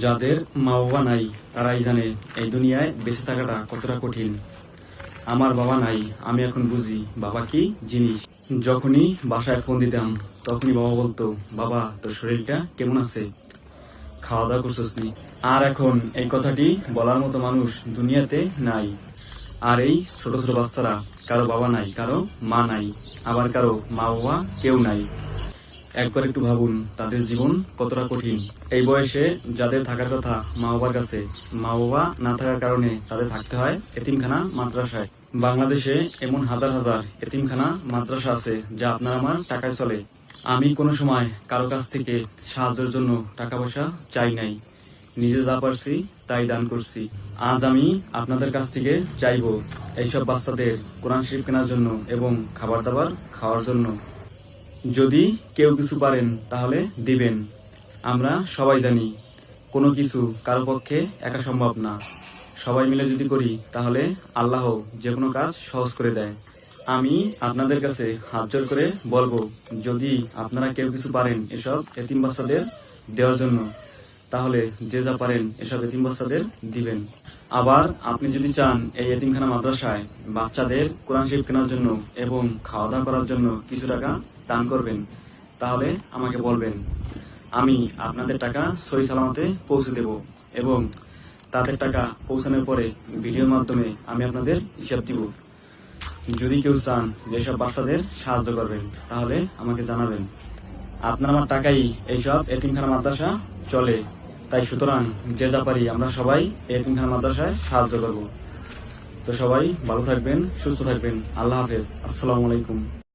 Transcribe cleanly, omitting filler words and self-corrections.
যাদের মা বাবা নাই তারাই জানে এই দুনিয়ায় বেঁচে থাকাটা কতটা কঠিন। আমার বাবা নাই, আমি এখন বুঝি বাবা কি জিনিস। যখনই বাসায় ফোন দিতাম তখনই বাবা বলতো, বাবা তোর শরীরটা কেমন আছে, খাওয়া দাওয়া করছিস নি? আর এখন এই কথাটি বলার মতো মানুষ দুনিয়াতে নাই। আর এই ছোট ছোট বাচ্চারা, কারো বাবা নাই, কারো মা নাই, আবার কারো মা বাবা কেউ নাই। একবার একটু ভাবুন তাদের জীবন কতটা কঠিন। এই বয়সে যাদের থাকার কথা মা বাবার কাছে, মা বাবা না থাকার কারণে তাদের থাকতে হয় এতিমখানা মাদ্রাসায়। বাংলাদেশে এমন হাজার হাজার এতিমখানা মাদ্রাসা আছে যা আপনার আমার টাকায় চলে। আমি কোনো সময় কারো কাছ থেকে সাহায্যের জন্য টাকা পয়সা চাই নাই, নিজে যা পারছি তাই দান করছি। আজ আমি আপনাদের কাছ থেকে চাইবো এইসব বাচ্চাদের কোরআন শরীফ কেনার জন্য এবং খাবার দাবার খাওয়ার জন্য। যদি কেউ কিছু পারেন তাহলে দিবেন। আমরা সবাই জানি কোনো কিছু কারো পক্ষে একা সম্ভব না। সবাই মিলে যদি করি তাহলে আল্লাহ যে কোনো কাজ সহজ করে দেয়। আমি আপনাদের কাছে হাত জোর করে বলবো, যদি আপনারা কেউ কিছু পারেন এসব এতিম বাচ্চাদের দেওয়ার জন্য, তাহলে যে যা পারেন এসব এতিম বাচ্চাদের দিবেন। আবার আপনি যদি চান এই এতিমখানা মাদ্রাসায় বাচ্চাদের কোরআন শরীফ কেনার জন্য এবং খাওয়া দাওয়া করার জন্য কিছু টাকা দান করবেন, তাহলে আমাকে বলবেন। আমি আপনাদের টাকা সহি সালামতে পৌঁছে দেব এবং তাদের টাকা পৌঁছানোর পরে ভিডিওর মাধ্যমে আমি আপনাদের হিসাব দিব। যদি কেউ চান যেসব বাচ্চাদের সাহায্য করবেন তাহলে আমাকে জানাবেন। আপনার আমার টাকাই এইসব এতিমখানা মাদ্রাসা চলে, তাই সুতরাং যে যা পারি আমরা সবাই এতিমখানা মাদ্রাসায় সাহায্য করব। তো সবাই ভালো থাকবেন, সুস্থ থাকবেন। আল্লাহ হাফেজ। আসসালামু আলাইকুম।